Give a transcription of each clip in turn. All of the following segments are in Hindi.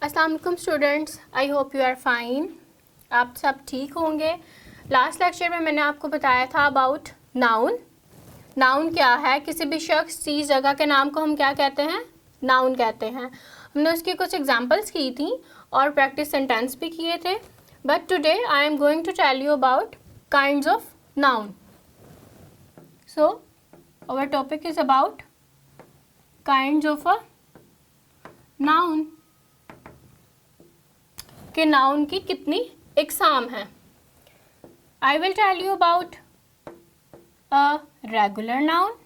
अस्सलाम वालेकुम students, I hope you are fine. आप सब ठीक होंगे। लास्ट लेक्चर में मैंने आपको बताया था अबाउट नाउन। नाउन क्या है? किसी भी शख्स, चीज़, जगह के नाम को हम क्या कहते हैं? नाउन कहते हैं। हमने उसकी कुछ एग्जांपल्स की थी और प्रैक्टिस सेंटेंस भी किए थे। But today I am going to tell you about kinds of noun. So our topic is about kinds of a noun, कि नाउन की कितनी इकसाम है। I will tell you about a regular noun,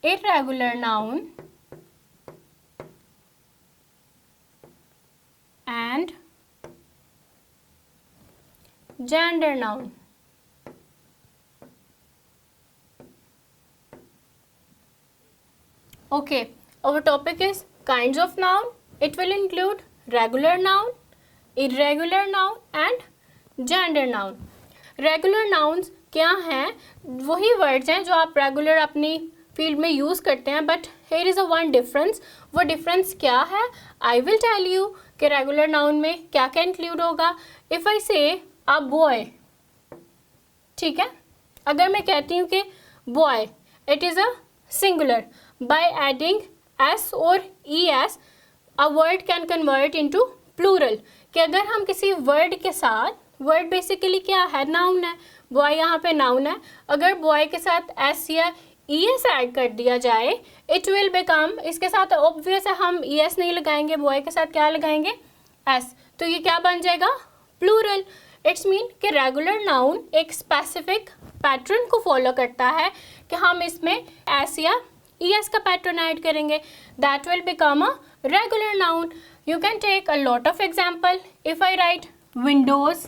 irregular noun and gender noun. Okay, our topic is kinds of noun. It will include regular noun, irregular noun and gender noun. Regular nouns क्या हैं? वही वर्ड्स हैं जो आप रेगुलर अपनी फील्ड में यूज़ करते हैं, but here is a one difference. वो डिफरेंस क्या है? आई विल टेल यू कि रेगुलर नाउन में क्या क्या इंक्लूड होगा। इफ़ आई से अ बॉय, ठीक है, अगर मैं कहती हूँ कि boy, it is a singular, by adding S और E S a word can convert into plural. कि अगर हम किसी वर्ड के साथ, वर्ड बेसिकली क्या है? नाउन है। बॉय यहाँ पे नाउन है। अगर बॉय के साथ एस या ई एस ऐड कर दिया जाए, इट विल बिकम, इसके साथ ऑब्वियस है हम ई एस नहीं लगाएंगे, बॉय के साथ क्या लगाएंगे? एस। तो ये क्या बन जाएगा? प्लूरल। इट्स मीन कि रेगुलर नाउन एक स्पेसिफिक पैटर्न को फॉलो करता है कि हम इसमें एस या ई एस का पैटर्न ऐड करेंगे, that will become a regular noun. You can take a lot of example. If I write windows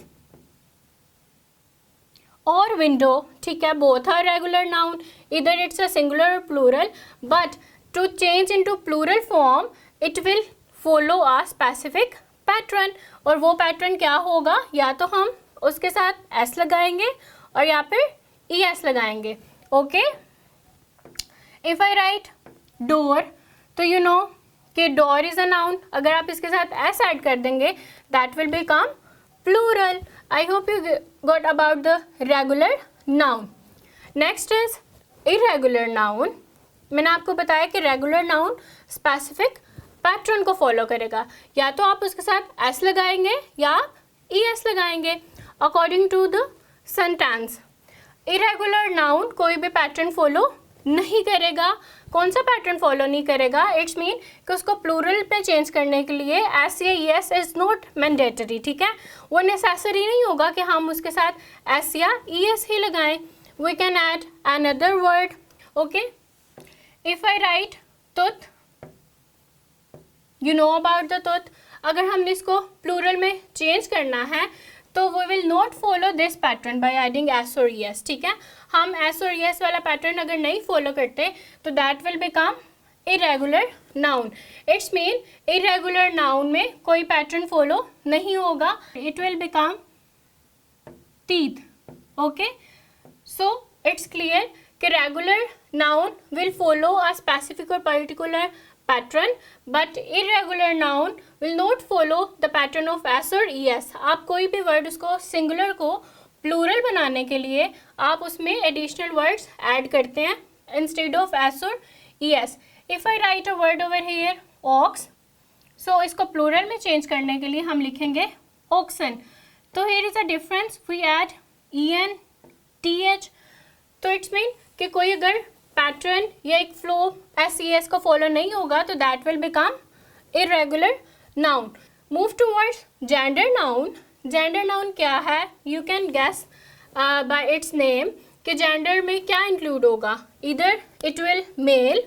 और विंडो, ठीक है, बोथ आर रेगुलर नाउन, इधर इट्स अ सिंगुलर और plural, but to change into plural form it will follow a specific pattern. और वो पैटर्न क्या होगा? या तो हम उसके साथ एस लगाएंगे और या फिर ई एस लगाएंगे। Okay, if I right door, तो यू नो कि डोर इज अ नाउन, अगर आप इसके साथ एस ऐड कर देंगे that will become plural. I hope you got about the regular noun. Next is irregular noun. मैंने आपको बताया कि रेगुलर नाउन स्पेसिफिक पैटर्न को फॉलो करेगा, या तो आप उसके साथ एस लगाएंगे या ई एस लगाएंगे according to the sentence. Irregular noun कोई भी पैटर्न फॉलो नहीं करेगा। कौन सा पैटर्न फॉलो नहीं करेगा? इट्स मीन कि उसको प्लूरल पे चेंज करने के लिए एस या E S is not mandatory, ठीक है, वो नेसेसरी नहीं होगा कि हम उसके साथ एस या ई एस ही लगाएं। We can add another word. Okay, if I write tooth, you know about the tooth, अगर हमने इसको प्लूरल में चेंज करना है तो we will not follow this pattern by adding S और ई एस, ठीक है। हम एस और ई एस वाला पैटर्न अगर नहीं फॉलो करते तो that will become irregular noun. It's mean irregular noun में कोई पैटर्न फॉलो नहीं होगा, it will become teeth. Okay, so it's clear कि regular noun will follow a specific और particular pattern, but irregular noun will not follow the pattern of S और ई एस। आप कोई भी वर्ड, उसको सिंगुलर को प्लूरल बनाने के लिए आप उसमें एडिशनल वर्ड्स ऐड करते हैं इंस्टेड ऑफ एस और E S. If I write a word over here ox, so इसको प्लूरल में चेंज करने के लिए हम लिखेंगे ऑक्सन। तो here is a difference, we add E N T H. तो इट्स मीन कि कोई अगर पैटर्न या एक फ्लो एस ई एस को फॉलो नहीं होगा तो that will become irregular noun. Move towards gender noun. Gender noun क्या है? You can guess by its name कि जेंडर में क्या इंक्लूड होगा। इधर इट विल मेल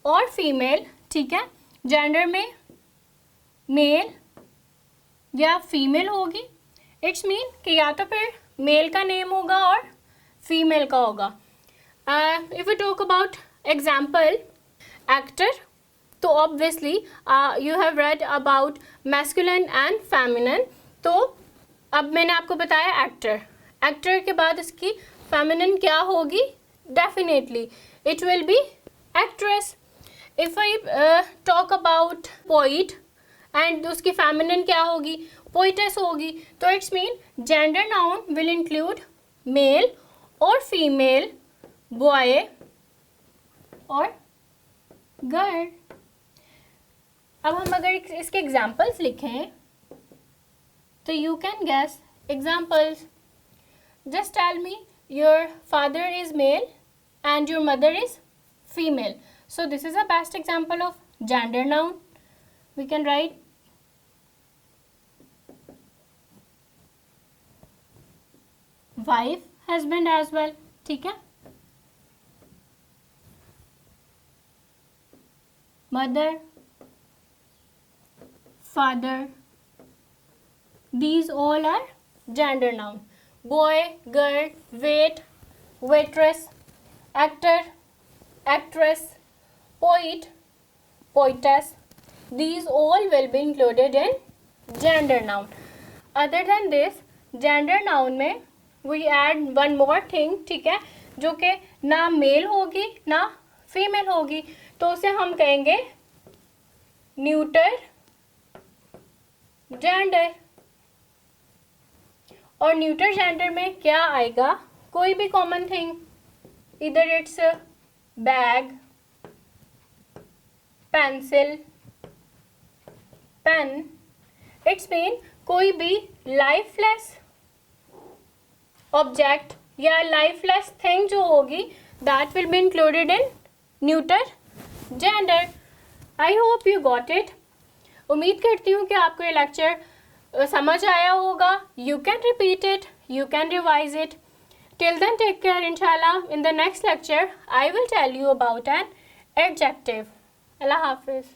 और फीमेल, ठीक है, जेंडर में मेल या फीमेल होगी। इट्स मीन कि या तो फिर मेल का नेम होगा और फीमेल का होगा। If you talk about example actor, तो obviously you have read about masculine and feminine. तो अब मैंने आपको बताया एक्टर, एक्टर के बाद इसकी फेमिनिन क्या होगी? Definitely it will be actress. If I talk about poet and उसकी फेमिनिन क्या होगी, पोइटेस होगी, तो it's mean gender noun will include male और फीमेल, बॉय और गर्ल। अब हम अगर इसके एग्जाम्पल्स लिखें तो you can guess examples. Just tell me your father is male and your mother is female, so this is a best example of gender noun. We can write wife, husband as well, ठीक है, mother, father, these all are gender noun. Boy, girl, wait, waitress, actor, actress, poet, poetess, these all will be included in gender noun. Other than this, gender noun में we add one more thing, ठीक है, जो कि ना मेल होगी ना फीमेल होगी, तो उसे हम कहेंगे न्यूटर जेंडर। और न्यूटर जेंडर में क्या आएगा, कोई भी common thing, either it's a bag, pencil, pen, it's mean कोई भी lifeless object या lifeless thing जो होगी that will be included in neuter gender. I hope you got it. उम्मीद करती हूँ कि आपको ये लेक्चर समझ आया होगा. You can repeat it, you can revise it. Till then, take care, inshallah. In the next lecture, I will tell you about an adjective. Allah Hafiz.